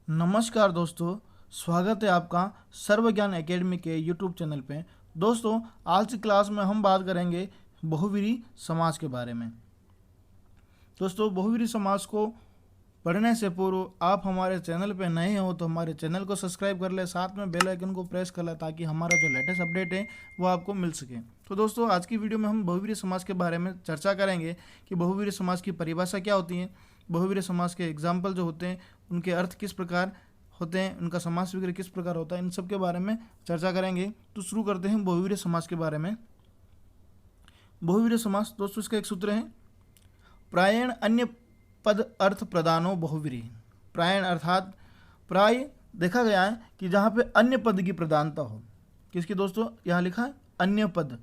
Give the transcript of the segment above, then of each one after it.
नमस्कार दोस्तों, स्वागत है आपका सर्वज्ञान एकेडमी के यूट्यूब चैनल पे। दोस्तों, आज की क्लास में हम बात करेंगे बहुवीरी समास के बारे में। दोस्तों, बहुवीरी समास को पढ़ने से पूर्व आप हमारे चैनल पे नए हो तो हमारे चैनल को सब्सक्राइब कर ले, साथ में बेल आइकन को प्रेस कर ले ताकि हमारा जो लेटेस्ट अपडेट है वो आपको मिल सके। तो दोस्तों, आज की वीडियो में हम बहुवीरी समास के बारे में चर्चा करेंगे कि बहुवीरी समास की परिभाषा क्या होती है, बहुवीरी समास के एग्जाम्पल जो होते हैं उनके अर्थ किस प्रकार होते हैं, उनका समास विग्रह किस प्रकार होता है, इन सब के बारे में चर्चा करेंगे। तो शुरू करते हैं बहुवीरी समास के बारे में। बहुवीरी समास दोस्तों, इसका एक सूत्र है, प्रायण अन्य पद अर्थ प्रदानो बहुवीरी। प्रायण अर्थात प्राय देखा गया है कि जहाँ पे अन्य पद की प्रधानता हो। किसकी दोस्तों, यहाँ लिखा है अन्य पद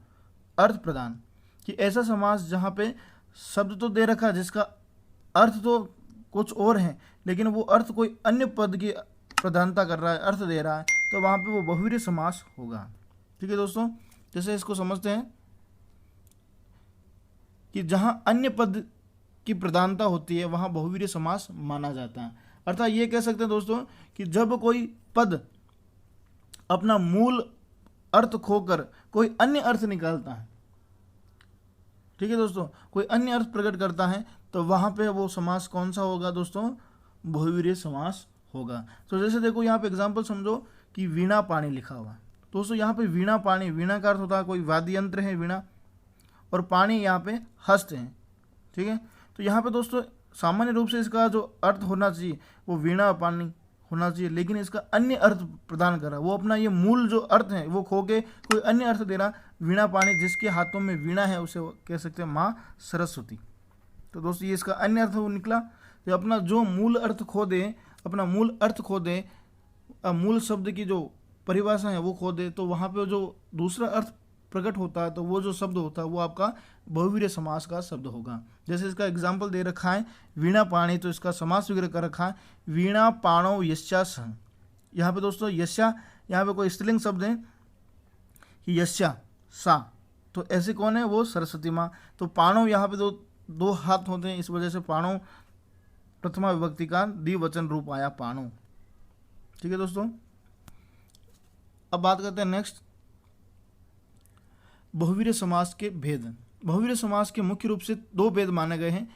अर्थ प्रदान, कि ऐसा समास जहाँ पे शब्द तो दे रखा है जिसका अर्थ तो कुछ और है, लेकिन वो अर्थ कोई अन्य पद की प्रधानता कर रहा है, अर्थ दे रहा है, तो वहाँ पे वो बहुवीरी समास होगा। ठीक है दोस्तों, जैसे इसको समझते हैं कि जहाँ अन्य पद की प्रधानता होती है वहाँ बहुवीरी समास माना जाता है। अर्थात ये कह सकते हैं दोस्तों कि जब कोई पद अपना मूल अर्थ खोकर कोई अन्य अर्थ निकालता है, ठीक है दोस्तों, कोई अन्य अर्थ प्रकट करता है, तो वहाँ पे वो समास कौन सा होगा दोस्तों, बहुवीरी समास होगा। तो जैसे देखो यहाँ पे एग्जाम्पल समझो कि वीणा पाणी लिखा हुआ है। दोस्तों, यहाँ पे वीणा पाणी, वीणा का अर्थ होता है कोई वाद्य यंत्र है वीणा, और पाणी यहाँ पे हस्त है। ठीक है, तो यहाँ पे दोस्तों सामान्य रूप से इसका जो अर्थ होना चाहिए वो वीणा पाणी होना चाहिए, लेकिन इसका अन्य अर्थ प्रदान कर रहा है, वो अपना ये मूल जो अर्थ है वो खो के कोई अन्य अर्थ दे रहा। वीणा पाणी, जिसके हाथों में वीणा है उसे कह सकते हैं माँ सरस्वती। तो दोस्तों ये इसका अन्य अर्थ वो निकला। तो अपना जो मूल अर्थ खो दे, अपना मूल अर्थ खो दे, मूल शब्द की जो परिभाषा है वो खो दे, तो वहाँ पे जो दूसरा अर्थ प्रकट होता है तो वो जो शब्द होता है वो आपका बहुवीरी समास का शब्द होगा। जैसे इसका एग्जाम्पल दे रखा है वीणा पाणी, तो इसका समास विग्रह कर रखा है वीणा पाणो यस्या स। यहाँ पे दोस्तों यस्या, यहाँ पे कोई स्त्रीलिंग शब्द है कि यस्या सा, तो ऐसे कौन है, वो सरस्वती माँ। तो पाणो यहाँ पे दो हाथ होते हैं, इस वजह से पाणो प्रथमा विभक्ति का द्विवचन रूप आया पाणो। ठीक है दोस्तों, अब बात करते हैं नेक्स्ट बहुवीरी समास के भेद। बहुवीरी समास के मुख्य रूप से दो भेद माने गए हैं,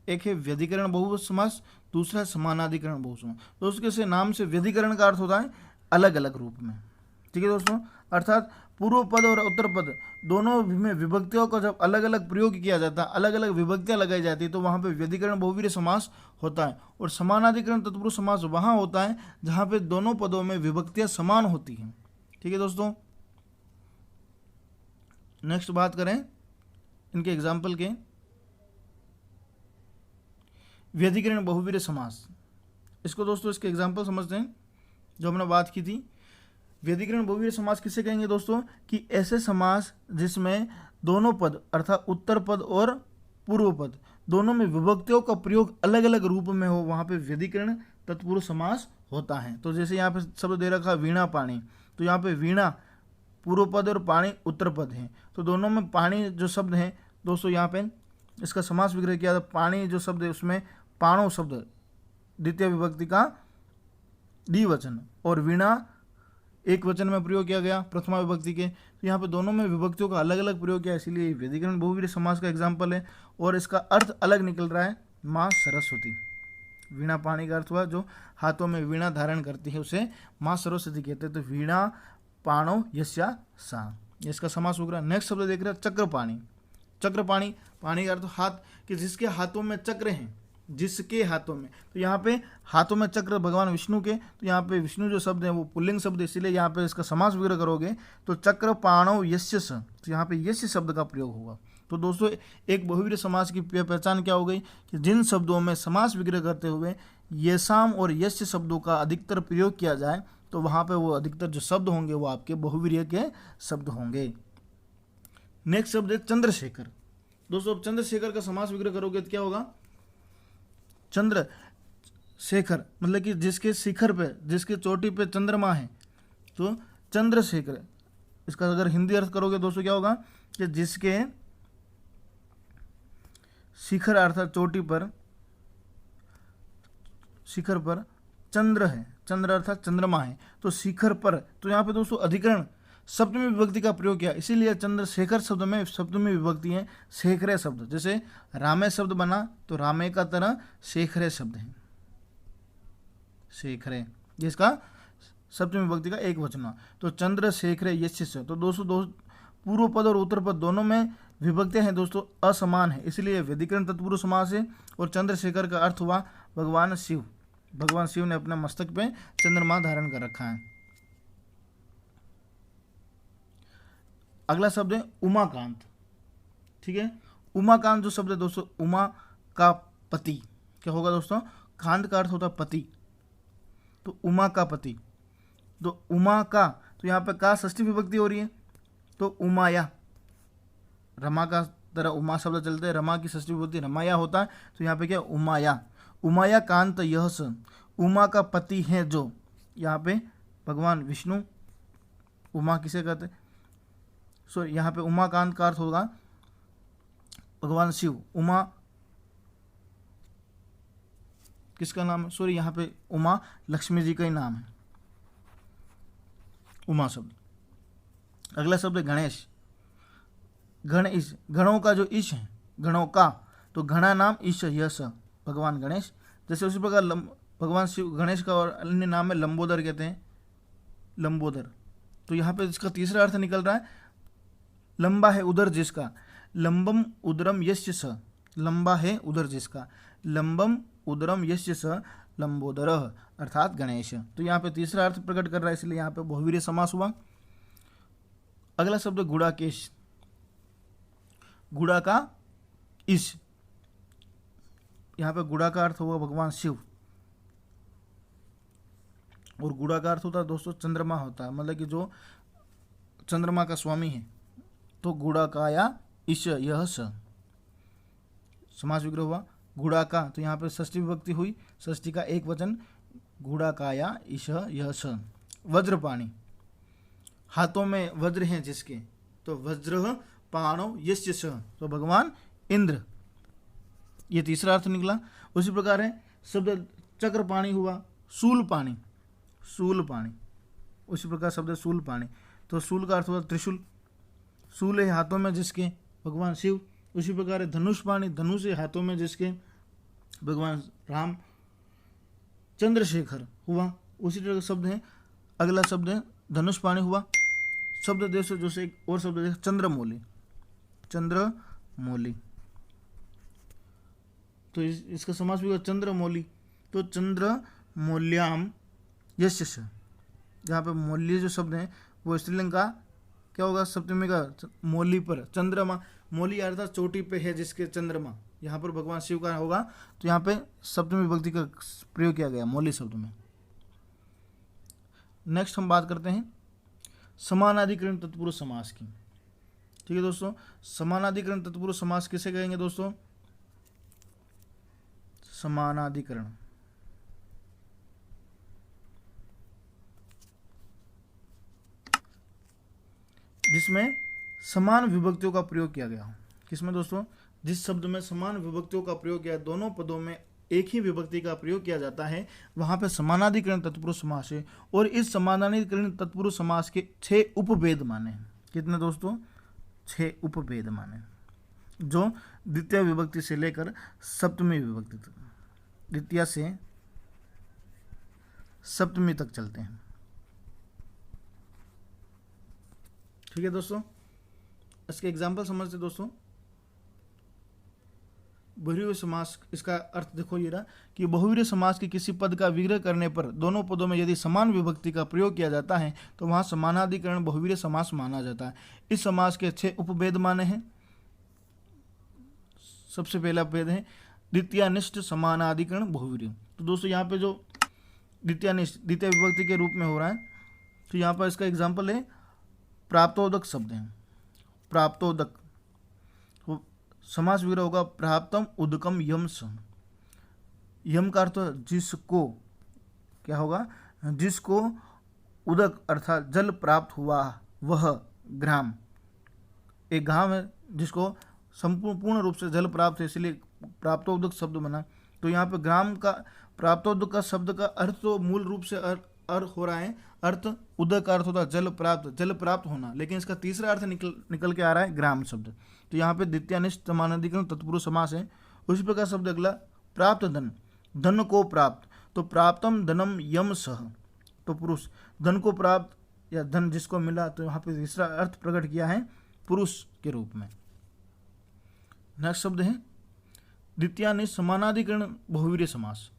एक है व्यधिकरण बहुवचन समास, दूसरा है समानाधिकरण बहुवचन समास। दोस्तों इसके नाम से व्यधिकरण का अर्थ होता है अलग अलग रूप में। ठीक है दोस्तों, अर्थात पूर्व पद और उत्तर पद दोनों में विभक्तियों का जब अलग अलग प्रयोग किया जाता है, अलग अलग विभक्तियां लगाई जाती है, तो वहाँ पे व्यधिकरण बहुवीरी समास होता है। और समानाधिकरण तत्पुरुष समास वहाँ होता है जहाँ पे दोनों पदों में विभक्तियां समान होती हैं। ठीक है दोस्तों, नेक्स्ट बात करें इनके एग्जाम्पल के। व्यधिकरण बहुवीरी समास, इसको दोस्तों इसके एग्जाम्पल समझते हैं जो हमने बात की थी। व्यधिकरण बहुवीरी समास किसे कहेंगे दोस्तों, कि ऐसे समास जिसमें दोनों पद अर्थात उत्तर पद और पूर्व पद दोनों में विभक्तियों का प्रयोग अलग अलग रूप में हो, वहाँ पे व्यधिकरण तत्पुरुष समास होता है। तो जैसे यहाँ पे शब्द दे रखा वीणा पाणी, तो यहाँ पे वीणा पूर्व पद और पाणी उत्तर पद है, तो दोनों में पाणी जो शब्द है दोस्तों, यहाँ पे इसका समास विग्रह किया था। पाणी जो शब्द है उसमें पाणो शब्द द्वितीय विभक्ति का द्विवचन, और वीणा एक वचन में प्रयोग किया गया प्रथमा विभक्ति के। तो यहाँ पे दोनों में विभक्तियों का अलग अलग प्रयोग किया, इसीलिए व्यधिकरण बहुवीरी समास का एग्जाम्पल है। और इसका अर्थ अलग निकल रहा है, माँ सरस्वती। वीणा पाणी का अर्थ हुआ जो हाथों में वीणा धारण करती है उसे माँ सरस्वती कहते हैं। तो वीणा पाणो यस्या सा, इसका समास हो रहा है। नेक्स्ट शब्द देख रहे हैं चक्रपाणी। चक्रपाणी, पाणी का अर्थ हाथ, कि जिसके हाथों में चक्र हैं, जिसके हाथों में, तो यहाँ पे हाथों में चक्र भगवान विष्णु के, तो यहाँ पे विष्णु जो शब्द है वो पुल्लिंग शब्द, इसीलिए यहाँ पे इसका समास विग्रह करोगे तो चक्र पाणो यस्य स, तो यहाँ पे यस्य शब्द का प्रयोग होगा। तो दोस्तों एक बहुवीरी समास की पहचान क्या हो गई, कि जिन शब्दों में समास विग्रह करते हुए येसाम और यस्य शब्दों का अधिकतर प्रयोग किया जाए, तो वहाँ पे वो अधिकतर जो शब्द होंगे वो आपके बहुवीरीय के शब्द होंगे। नेक्स्ट शब्द है चंद्रशेखर। दोस्तों अब चंद्रशेखर का समास विग्रह करोगे तो क्या होगा, चंद्र शेखर मतलब कि जिसके शिखर पे, जिसके चोटी पे चंद्रमा है, तो चंद्रशेखर। इसका अगर हिंदी अर्थ करोगे दोस्तों क्या होगा, कि जिसके शिखर अर्थात चोटी पर, शिखर पर चंद्र है, चंद्र अर्थात चंद्रमा है, तो शिखर पर, तो यहाँ पे दोस्तों अधिकरण सप्तमी विभक्ति का प्रयोग किया, इसीलिए चंद्रशेखर शब्द में सप्तमी विभक्ति है शेखरे शब्द। जैसे रामे शब्द बना तो रामे का तरह शेखरे शब्द है, शेखरे, जिसका सप्तमी विभक्ति का एक वचन हुआ। तो चंद्रशेखरे यस्य से, तो दोस्तों पूर्व पद और उत्तर पद दोनों में विभक्तियां हैं दोस्तों असमान है, इसलिए व्यधिकरण तत्पुरुष समास है। और चंद्रशेखर का अर्थ हुआ भगवान शिव, भगवान शिव ने अपने मस्तक पे चंद्रमा धारण कर रखा है। अगला शब्द है उमाकांत। ठीक है, उमाकांत जो शब्द है दोस्तों, उमा का पति, क्या होगा दोस्तों, कांत का अर्थ होता है पति, तो उमा का पति, तो उमा का, तो यहाँ पे का षष्ठी विभक्ति हो रही है, तो उमाया, रमा का तरह उमा शब्द चलते हैं, रमा की षष्ठी विभक्ति रमाया होता है, तो यहाँ पे क्या उमाया, उमाया कांत यह स, उमा का पति है जो, यहाँ पे भगवान विष्णु, उमा किसे कहते हैं, सो यहाँ पे उमाकांत का अर्थ होगा भगवान शिव। उमा किसका नाम है, सॉरी यहाँ पे उमा लक्ष्मी जी का ही नाम है, उमा शब्द। अगला शब्द है गणेश। गण ईश, गणों का जो ईश है, गणों का, तो घना नाम ईश यश, भगवान गणेश। जैसे उसी प्रकार भगवान शिव गणेश का और अन्य नाम है लंबोदर, कहते हैं लंबोदर। तो यहाँ पे इसका तीसरा अर्थ निकल रहा है लंबा है उदर जिसका, लंबम उदरम यस्य स, लंबा है उदर जिसका, लंबम उदरम यस्य स लंबोदर अर्थात गणेश। तो यहाँ पे तीसरा अर्थ प्रकट कर रहा है, इसलिए यहाँ पे बहुवीर्य समास हुआ। अगला शब्द गुड़ाकेश। गुड़ा का इस, यहाँ पे गुड़ा का अर्थ होगा भगवान शिव, और गुड़ा का अर्थ होता है दोस्तों चंद्रमा होता है, मतलब कि जो चंद्रमा का स्वामी है, तो गुड़ा का या ईश यह स, समास विग्रह हुआ गुड़ा का, तो यहाँ पे षष्ठी विभक्ति हुई, षष्ठी का एक वचन, गुड़ा का या ईश यह स। वज्रपाणी, हाथों में वज्र हैं जिसके, तो वज्र पाणो यस्य स, तो भगवान इंद्र, ये तीसरा अर्थ निकला। उसी प्रकार है शब्द चक्रपाणी हुआ शूलपाणी, शूलपाणी, उसी प्रकार शब्द शूलपाणी, तो शूल का अर्थ हुआ त्रिशूल, शूल है हाथों में जिसके, भगवान शिव। उसी प्रकार है धनुषपाणी, धनुष है हाथों में जिसके, भगवान राम। चंद्रशेखर हुआ, उसी तरह का शब्द है। अगला शब्द है धनुषपाणी हुआ। शब्द देखो जो से एक और शब्द देखो चंद्रमौली, चंद्रमौली, तो इसका समास भी हुआ चंद्रमौली, तो चंद्रमौल्याम यस्य स, जहाँ पे मौल्य जो शब्द है वो स्त्रीलिंग का क्या होगा, सप्तमी का मौली पर, चंद्रमा, मौली अर्थात चोटी पे है जिसके चंद्रमा, यहाँ पर भगवान शिव का होगा, तो यहाँ पे सप्तमी विभक्ति का प्रयोग किया गया मौली शब्द में। नेक्स्ट हम बात करते हैं समानाधिकरण तत्पुरुष समास की। ठीक है दोस्तों, समानाधिकरण तत्पुरुष समास किसे कहेंगे दोस्तों, समानाधिकरण, जिसमें समान विभक्तियों का प्रयोग किया गया हो। किसमें दोस्तों, जिस शब्द में समान विभक्तियों का प्रयोग किया, दोनों पदों में एक ही विभक्ति का प्रयोग किया जाता है, वहां पे समानाधिकरण तत्पुरुष समास है। और इस समानाधिकरण तत्पुरुष समास के 6 उपभेद माने हैं। कितने दोस्तों, 6 उपभेद माने, जो द्वितीय विभक्ति से लेकर सप्तमी विभक्ति तक, द्वितीय से सप्तमी तक चलते हैं। ठीक है दोस्तों, इसके एग्जाम्पल समझते दोस्तों। बहुवीर्य समास, इसका अर्थ देखो ये रहा कि बहुवीर्य समास के किसी पद का विग्रह करने पर दोनों पदों में यदि समान विभक्ति का प्रयोग किया जाता है तो वहां समानाधिकरण बहुवीर्य समास माना जाता है। इस समास के 6 उपभेद माने हैं। सबसे पहला भेद है द्वितीयानिष्ठ समानाधिकरण बहुवीर्य। तो दोस्तों यहाँ पे जो द्वितीयानिष्ठ द्वितीय विभक्ति के रूप में हो रहा है, तो यहाँ पर इसका एग्जाम्पल है प्राप्तोदक शब्द है, प्राप्तोदक, तो समास विग्रह होगा प्राप्तम उदकम यम स। यम का अर्थ जिसको, क्या होगा, जिसको उदक अर्थात जल प्राप्त हुआ, वह ग्राम, एक गांव है जिसको संपूर्ण रूप से जल प्राप्त है, इसलिए प्राप्तोदक शब्द बना। तो यहाँ पे ग्राम का प्राप्तोद का शब्द का अर्थ तो मूल रूप से अर्थ हो रहा है, अर्थ उदक का अर्थ होता है जल प्राप्त होना, लेकिन इसका तीसरा अर्थ निकल के आ रहा है ग्राम शब्द। तो यहाँ पे द्वितीयानिष्ठ समानाधिकरण तत्पुरुष समास है। उसी प्रकार शब्द अगला प्राप्त धन, धन को प्राप्त, तो प्राप्तम धनम यम सह, तो पुरुष, धन को प्राप्त या धन जिसको मिला, तो यहाँ पे तीसरा अर्थ प्रकट किया है पुरुष के रूप में। नेक्स्ट शब्द है द्वितीयानिष्ठ समानाधिकरण बहुवीर्य समास,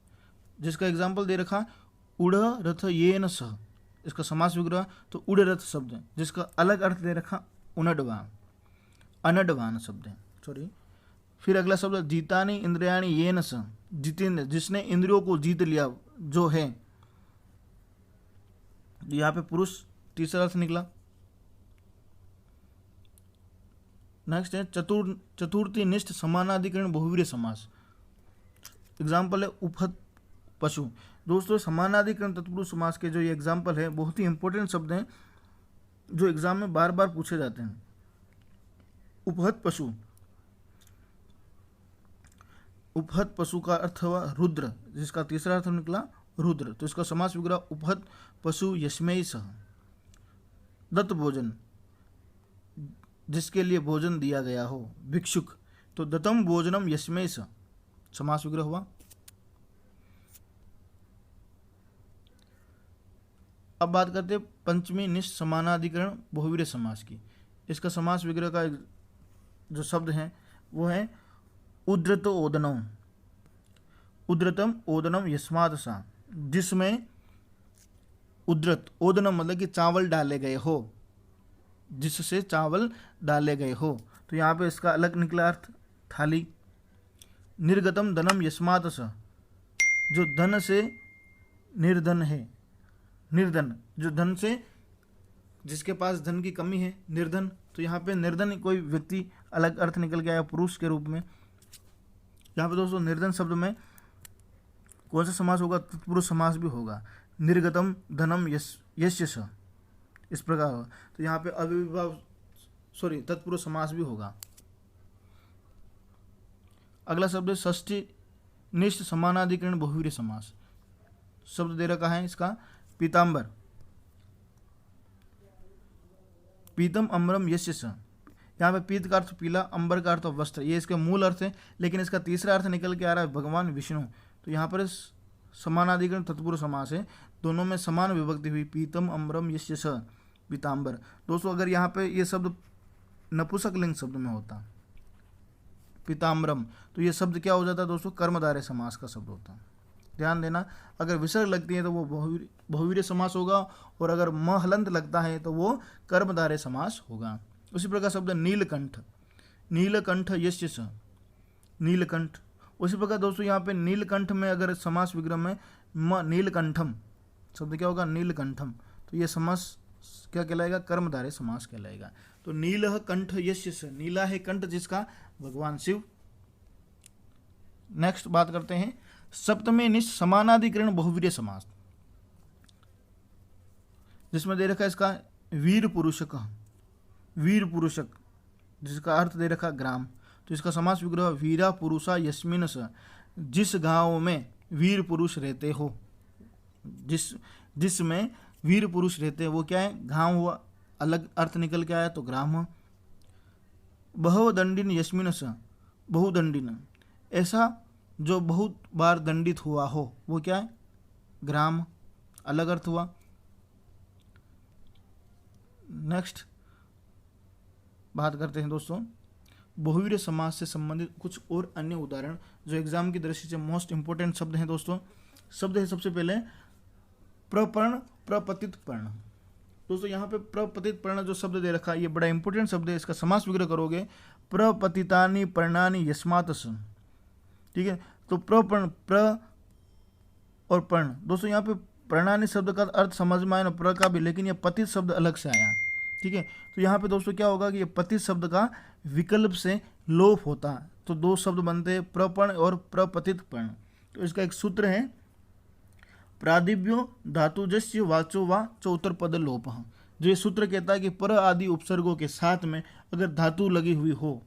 जिसका एग्जाम्पल दे रखा उड़ रथ येन सह, इसका समास विग्रह तो उड़ रथ शब्द है, जिसका अलग अर्थ दे रखा उनडवान, अनडवान शब्द है, सॉरी। फिर अगला शब्द जीतानी इंद्रियाणी येन सह, जितेंद्र, जिसने इंद्रियों को जीत लिया जो है, यहाँ पे पुरुष तीसरा अर्थ निकला। नेक्स्ट है चतुर्थी निष्ठ समानाधिकरण बहुवीर्य समास, एग्जाम्पल है उपहत पशु। दोस्तों समानाधिकरण तत्पुरुष समास के जो ये एग्जाम्पल है बहुत ही इंपॉर्टेंट शब्द हैं जो एग्जाम में बार बार पूछे जाते हैं। उपहत पशु, उपहत पशु का अर्थ हुआ रुद्र, जिसका तीसरा अर्थ निकला रुद्र, तो इसका समास विग्रह उपहत पशु यस्मै सह। दत्त भोजन, जिसके लिए भोजन दिया गया हो, भिक्षुक, तो दत्तम भोजनम यस्मै सह, समास विग्रह हुआ। अब बात करते हैं पंचमी निष्ठ समानाधिकरण बहुवीर्य समास की। इसका समास विग्रह का जो शब्द है वो है उद्रत ओदनम, उद्रतम ओदनम यस्मात् सा, जिसमें उद्रत, ओदनम मतलब कि चावल डाले गए हो, जिससे चावल डाले गए हो, तो यहाँ पे इसका अलग निकला अर्थ थाली। निर्गतम धनम यस्मात् सा, जो धन से निर्धन है, निर्धन जो धन से, जिसके पास धन की कमी है, निर्धन, तो यहाँ पे निर्धन कोई व्यक्ति अलग अर्थ निकल के आया पुरुष के रूप में। यहाँ पे दोस्तों निर्धन शब्द में कौन सा समास होगा, तत्पुरुष समास भी होगा। निर्गतम धनम यस्य स, इस प्रकार होगा, तो यहाँ पे अविभाव तत्पुरुष समास भी होगा। अगला शब्द है षष्ठी निष्ठ समानाधिकरण बहुवीर्य समास, शब्द दे रखा है इसका पीताम्बर, पीतम अम्बरम यस्य स, यहाँ पे पीत का अर्थ पीला, अंबर का अर्थ वस्त्र, ये इसके मूल अर्थ है, लेकिन इसका तीसरा अर्थ निकल के आ रहा है भगवान विष्णु, तो यहाँ पर समानाधिकरण तत्पुरुष समास है, दोनों में समान विभक्ति हुई, पीतम अम्बरम यस्य स पीताम्बर। दोस्तों अगर यहाँ पे ये शब्द नपुंसक लिंग शब्द में होता पीताम्बरम, तो ये शब्द क्या हो जाता है दोस्तों, कर्मधारय समास का शब्द होता है। ध्यान देना, अगर विसर्ग लगती है तो वो बहुवीर्य समास होगा, और अगर म हलंत लगता है तो वो कर्मधारय समास होगा। उसी प्रकार शब्द नीलकंठ, नीलकंठ यस्य स, नीलकंठ। उसी प्रकार दोस्तों यहाँ पे नीलकंठ में अगर समास विग्रह में म नीलकंठम शब्द क्या होगा, नीलकंठम, तो ये समास क्या कहलाएगा, कर्मधारय समास कहलाएगा। तो नीलह कंठ यस्य स, नीला है कंठ जिसका, भगवान शिव। नेक्स्ट बात करते हैं सप्तमी निष्ठ समानाधिकरण बहुवीर्य समास, जिसमें दे रखा है इसका वीर पुरुषक, वीर पुरुषक, जिसका अर्थ दे रखा ग्राम, तो इसका समास विग्रह वीरा पुरुषा यस्मिन स, जिस गांव में वीर पुरुष रहते हो, जिसमें वीर पुरुष रहते हैं वो क्या है, गांव हुआ, अलग अर्थ निकल के आया तो ग्राम हुआ। बहुदंडिन यस्मिन स, बहुदंडिन, ऐसा जो बहुत बार दंडित हुआ हो वो क्या है, ग्राम, अलग अर्थ हुआ। नेक्स्ट बात करते हैं दोस्तों बहुवीर्य समास से संबंधित कुछ और अन्य उदाहरण जो एग्जाम की दृष्टि से मोस्ट इंपोर्टेंट शब्द हैं दोस्तों। शब्द है सबसे पहले प्रपर्ण, प्रपतित पर्ण। दोस्तों यहाँ पे प्रपतित पर्ण जो शब्द दे रखा है ये बड़ा इंपॉर्टेंट शब्द है, इसका समास विग्रह करोगे प्रपतितानि पर्णानि यस्मात् स, ठीक है। तो प्रपर्ण, प्र और पर्ण, दोस्तों यहाँ पे पर्णानि शब्द का अर्थ समझ में आया ना, प्र का भी, लेकिन ये पतित शब्द अलग से आया, ठीक है। तो यहाँ पे दोस्तों क्या होगा कि ये पतित शब्द का विकल्प से लोप होता है, तो दो शब्द बनते हैं प्रपर्ण और प्रपतित पर्ण। तो इसका एक सूत्र है प्रादिव्यो धातुजस्य वाचो वा चौतर पद लोप, जो ये सूत्र कहता है कि पर आदि उपसर्गों के साथ में अगर धातु लगी हुई हो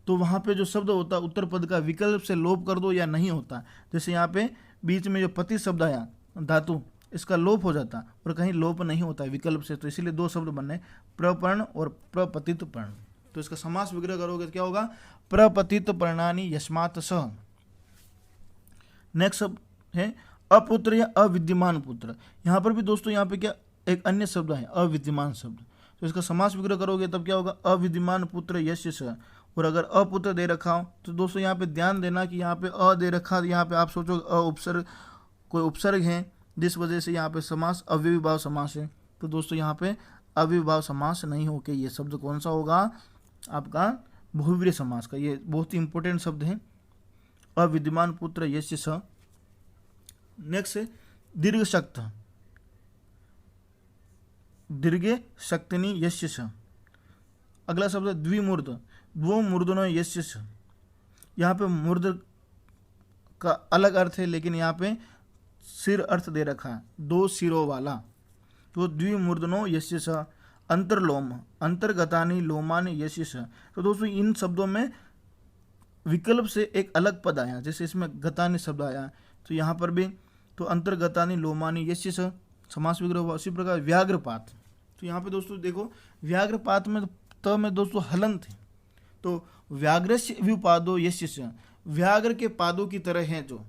तो वहाँ पे जो शब्द होता है उत्तर पद का विकल्प से लोप कर दो या नहीं होता। जैसे यहाँ पे बीच में जो पति शब्द आया धातु, इसका लोप हो जाता और कहीं लोप नहीं होता है विकल्प से, तो इसीलिए दो शब्द बनने प्रपर्ण और प्रपतित पर्ण। तो इसका समास विग्रह करोगे तो क्या होगा, प्रपतित पर्णानि यस्मात् सह। नेक्स्ट शब्द है अपुत्र या अविद्यमान पुत्र। यहाँ पर भी दोस्तों यहाँ पे क्या एक अन्य शब्द है अविद्यमान शब्द, तो इसका समास विग्रह करोगे तब क्या होगा, अविद्यमान पुत्र यस्य स। और अगर अपुत्र दे रखा हो तो दोस्तों यहाँ पे ध्यान देना कि यहाँ पे अ दे रखा, यहाँ पे आप सोचो अ उपसर्ग, कोई उपसर्ग है जिस वजह से यहाँ पे समास अव्ययीभाव समास है। तो दोस्तों यहाँ पे अव्ययीभाव समास नहीं होके ये शब्द कौन सा होगा, आपका बहुव्रीहि समास का। ये बहुत ही इंपॉर्टेंट शब्द है, अविद्यमान पुत्र यस्य स। नेक्स्ट है दीर्घ शक्त, दीर्घे शक्तिनी यस्य स। अगला शब्द है द्विमूर्ध, द्वो मूर्धनो यस्य स। यहाँ पे मूर्ध का अलग अर्थ है, लेकिन यहाँ पे सिर अर्थ दे रखा है, दो सिरों वाला, तो द्विमूर्धनो यस्य स। अंतर्लोम, अंतर्गतानि लोमानि यस्य स। तो दोस्तों इन शब्दों में विकल्प से एक अलग पद आया, जैसे इसमें गतानि शब्द आया, तो यहाँ पर भी तो अंतर्गतानि लोमानि यस्य स समास विग्रह हुआ। उसी प्रकार व्याघ्रपात, तो यहाँ पे दोस्तों देखो व्याघ्रपात में त में दोस्तों हलंत है, तो व्याघ्रस्य व्युपादो यस्य स, व्याघ्र के पादों की तरह है जो।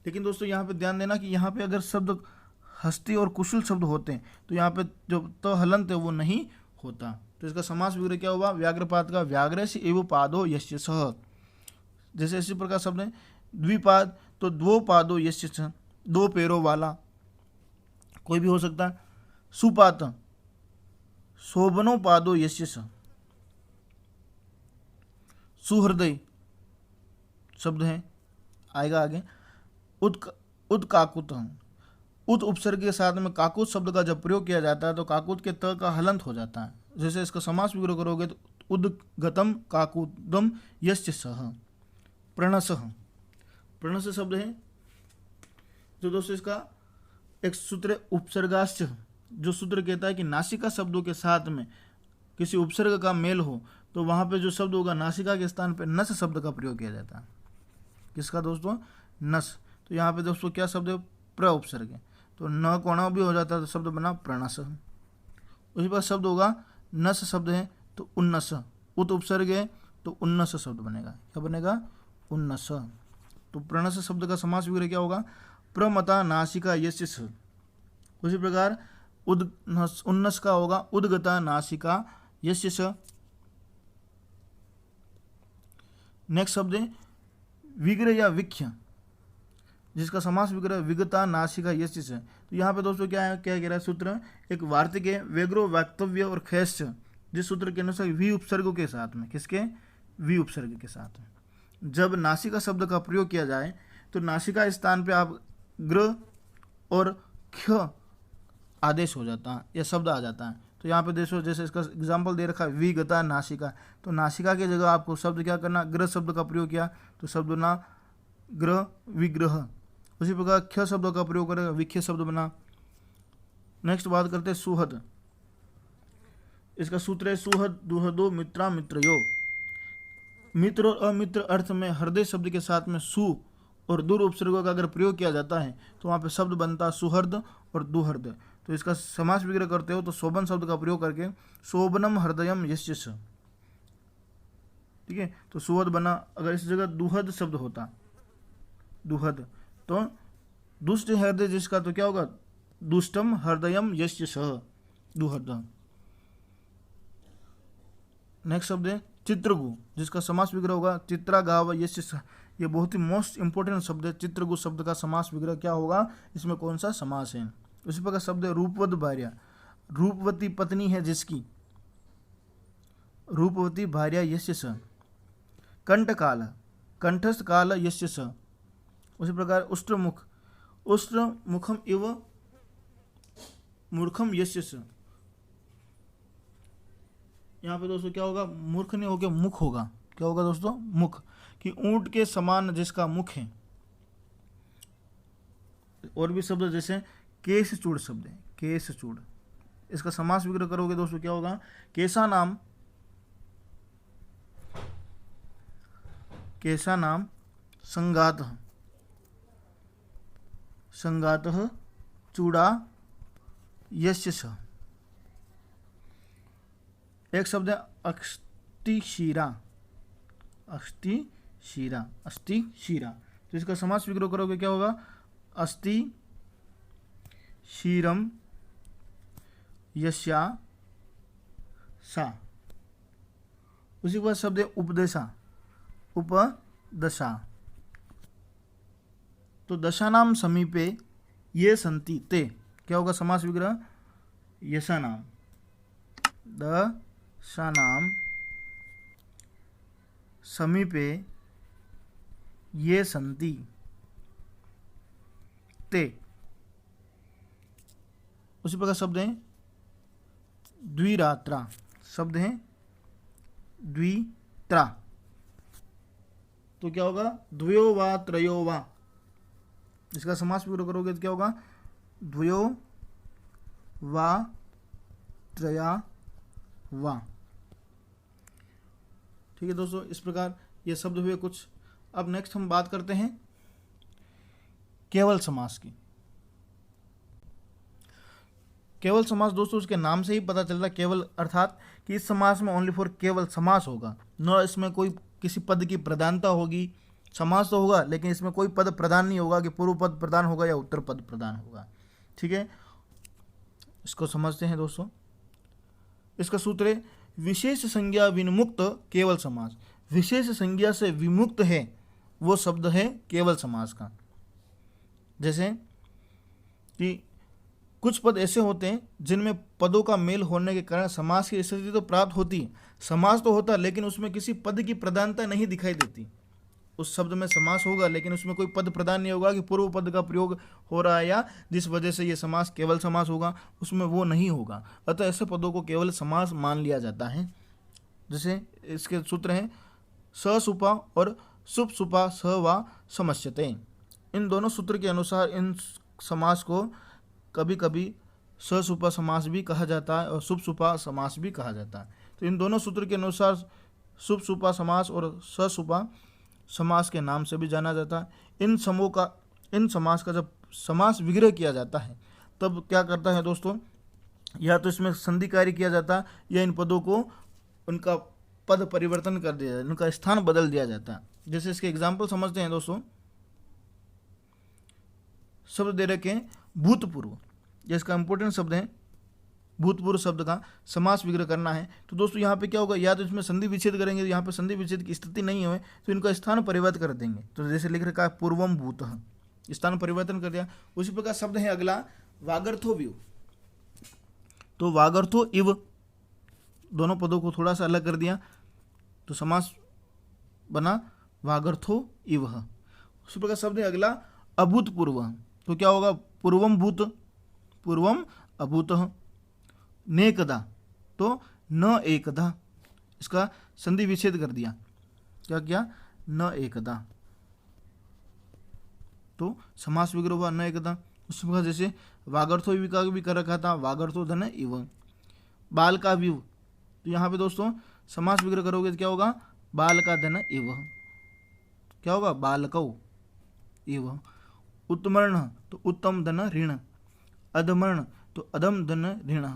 लेकिन दोस्तों यहाँ पे ध्यान देना कि यहाँ पे अगर शब्द हस्ती और कुशल शब्द होते हैं तो यहाँ पे जो तो हलंत है वो नहीं होता। तो इसका समास विग्रह क्या हुआ, व्याघ्रपात का व्याघ्रस्य एवं पादो यस्य सह। जैसे इसी प्रकार शब्द है द्विपाद, तो द्वो पादो यस्य सह, दो पैरों वाला, कोई भी हो सकता है। सुपात, शोभनो पादो यस्य स। सुहृदय शब्द है, आएगा आगे। उत्काकुत, उत उपसर्ग के साथ में काकुत शब्द का जब प्रयोग किया जाता है तो काकुत के त का हलंत हो जाता है। जैसे इसका समास विग्रह करोगे तो उद्गतम काकुतम यस्य सह। प्रणस, प्रणस शब्द है जो दोस्तों इसका एक सूत्र उपसर्गाश्च, जो सूत्र कहता है कि नासिका शब्दों के साथ में किसी उपसर्ग का मेल हो तो वहाँ पे जो शब्द होगा नासिका के स्थान पे नस शब्द का प्रयोग किया जाता है। किसका दोस्तों, नस। तो यहाँ पे दोस्तों क्या शब्द है, प्र उपसर्ग है, तो न कोणा भी हो जाता है तो शब्द बना प्रणस। उसी पर शब्द होगा नस शब्द है तो उन्नस, उत उपसर्ग है तो उन्नस शब्द बनेगा। क्या बनेगा, उन्नस। तो प्रणस शब्द का समास विग्रह क्या होगा, प्रमता नासिका यस्य स। उसी प्रकार उन्नस का होगा उद्गता नासिका यस्य स। नेक्स्ट शब्द है विग्रह या विख्य, जिसका समास विग्रह विगता नासिका यस्य स। तो यहाँ पे दोस्तों क्या है, क्या कह रहा है सूत्र, एक वार्तिक है वेग्रो वक्तव्य और खेश्च, जिस सूत्र के अनुसार वी उपसर्गों के साथ में, किसके, वी उपसर्ग के साथ में जब नासिका शब्द का प्रयोग किया जाए तो नासिका स्थान पे आप ग्र और ख आदेश हो जाता है या शब्द आ जाता है। तो यहाँ पे देखो जैसे इसका एग्जाम्पल दे रखा है विगता नासिका, तो नासिका की जगह आपको शब्द क्या करना, ग्रह शब्द का प्रयोग किया तो शब्द बना ग्रह विग्रह। उसी प्रकार ख शब्द का प्रयोग करेगा विख्य शब्द बना। नेक्स्ट बात करते हैं सुहद, इसका सूत्र है सुहद दुहदो मित्रा मित्रयो। मित्र और अमित्र अर्थ में हृदय शब्द के साथ में सु और दूर उपसर्गों का अगर प्रयोग किया जाता है तो वहाँ पे शब्द बनता सुहृद और दुहृद। तो इसका समास विग्रह करते हो तो शोभन शब्द का प्रयोग करके शोभनम हृदयम यस्य स। ठीक है, तो सुहद बना। अगर इस जगह दुहद शब्द होता, दुहद, तो दुष्ट हृदय जिसका, तो क्या होगा, दुष्टम हृदयम यस्य स, दुहद। नेक्स्ट शब्द है चित्रगु, जिसका समास विग्रह होगा चित्रा गाव यस्य स। ये बहुत ही मोस्ट इंपोर्टेंट शब्द है। चित्रगु शब्द का समास विग्रह क्या होगा, इसमें कौन सा समास है। उसी प्रकार शब्द है रूपवत भार्या, रूपवती पत्नी है जिसकी, रूपवती भार्या यस्य स। कंठकाल, कंठस्थ काल यस्य स। उसी प्रकार उष्ट्रमुख, उष्ट्रमुखम इव मूर्खम यस्य स। यहाँ पे दोस्तों क्या होगा, मूर्ख नहीं होगा मुख होगा। क्या होगा दोस्तों, मुख, कि ऊंट के समान जिसका मुख है। और भी शब्द जैसे केशचूड़ शब्द है, केशचूड़, इसका समास विग्रह करोगे दोस्तों क्या होगा, केशा नाम, केशा नाम संगात, संगातः चूड़ा यस्य स। एक शब्द है अष्टिशिरा, अष्टिशिरा, अष्टिशिरा। तो इसका समास विग्रह करोगे क्या होगा? अस्ति शीरम यस्या सा। उसी के बाद शब्द है उपदशा, उपदशा। तो दशानाम समीपे ये संति ते, क्या होगा समास विग्रह? यशानाम, दशानाम समीपे ये संति ते। उसी प्रकार शब्द है द्विरात्रा, शब्द है द्वित्रा। तो क्या होगा? द्वयो वा त्रयो वा। इसका समास विग्रह करोगे तो क्या होगा? द्वयो वा त्रया वा। ठीक है दोस्तों, इस प्रकार ये शब्द हुए कुछ। अब नेक्स्ट हम बात करते हैं केवल समास की। केवल समास दोस्तों उसके नाम से ही पता चलता है, केवल अर्थात कि इस समास में ओनली फॉर केवल समास होगा, न इसमें कोई किसी पद की प्रधानता होगी। समास तो होगा लेकिन इसमें कोई पद प्रदान नहीं होगा कि पूर्व पद प्रदान होगा या उत्तर पद प्रदान होगा। ठीक है, इसको समझते हैं दोस्तों। इसका सूत्र है विशेष संज्ञा विनिमुक्त केवल समास। विशेष संज्ञा से विमुक्त है वो शब्द है केवल समास का। जैसे कि कुछ पद ऐसे होते हैं जिनमें पदों का मेल होने के कारण समास की स्थिति तो प्राप्त होती है, समास तो होता है लेकिन उसमें किसी पद की प्रधानता नहीं दिखाई देती। उस शब्द में समास होगा लेकिन उसमें कोई पद प्रदान नहीं होगा कि पूर्व पद का प्रयोग हो रहा है या जिस वजह से ये समास केवल समास होगा, उसमें वो नहीं होगा। अतः ऐसे पदों को केवल समास मान लिया जाता है। जैसे इसके सूत्र हैं ससुपा और सुपसुपा स वा समस्यते। इन दोनों सूत्र के अनुसार इन समास को कभी कभी ससुपा समास भी कहा जाता है और सुपसुपा समास भी कहा जाता है। तो इन दोनों सूत्र के अनुसार सुपसुपा समास और ससुपा समास के नाम से भी जाना जाता है। इन समास का जब समास विग्रह किया जाता है तब क्या करता है दोस्तों, या तो इसमें संधि कार्य किया जाता है या इन पदों को उनका पद परिवर्तन कर दिया जाता है, उनका स्थान बदल दिया जाता है। जैसे इसके एग्जाम्पल समझते हैं दोस्तों। शब्द दे रखे हैं भूतपूर्व, जिसका इंपॉर्टेंट शब्द है भूतपूर्व शब्द का समास विग्रह करना है। तो दोस्तों यहाँ पे क्या होगा, या तो इसमें संधि विच्छेद करेंगे, तो यहाँ पे संधि विच्छेद की स्थिति नहीं है तो इनका स्थान परिवर्तन कर देंगे। तो जैसे लिख रखा है पूर्वम भूतः, स्थान परिवर्तन कर दिया। उसी प्रकार शब्द है अगला वागर्थो विव। तो वागर्थो इव, दोनों पदों को थोड़ा सा अलग कर दिया तो समास बना वागर्थो इव। उसी प्रकार शब्द है अगला अभूतपूर्व। तो क्या होगा, पूर्वम भूत, पूर्वम अभूतः। नेकदा, तो न एकदा, इसका संधि विच्छेद कर दिया, क्या किया, न एकदा, तो समास विग्रह हुआ न एकदा। उसी प्रकार जैसे वागर्थो इव का भी कर रखा था, वागर्थो धन इव। बाल का विव, तो यहाँ पे दोस्तों समास विग्रह करोगे तो क्या होगा, बाल का धन इव, क्या होगा, बालकौ इव। उत्तमर्ण, तो उत्तम धन ऋण। अधमर्ण, तो अधम धन ऋण।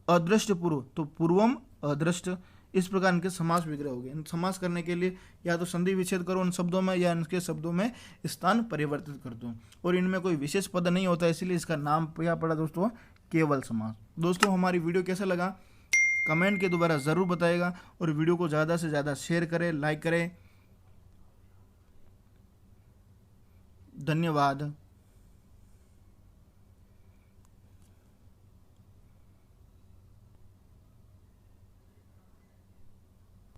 अदृष्ट पूर्व, तो पूर्वम अदृष्ट। इस प्रकार इनके समास विग्रह हो गए। इन समास करने के लिए या तो संधि विच्छेद करो उन शब्दों में या इनके शब्दों में स्थान परिवर्तित कर दो। और इनमें कोई विशेष पद नहीं होता, इसलिए इसका नाम क्या पड़ा दोस्तों, केवल समास। दोस्तों हमारी वीडियो कैसा लगा कमेंट के द्वारा ज़रूर बताएगा और वीडियो को ज़्यादा से ज़्यादा शेयर करें, लाइक करें। धन्यवाद।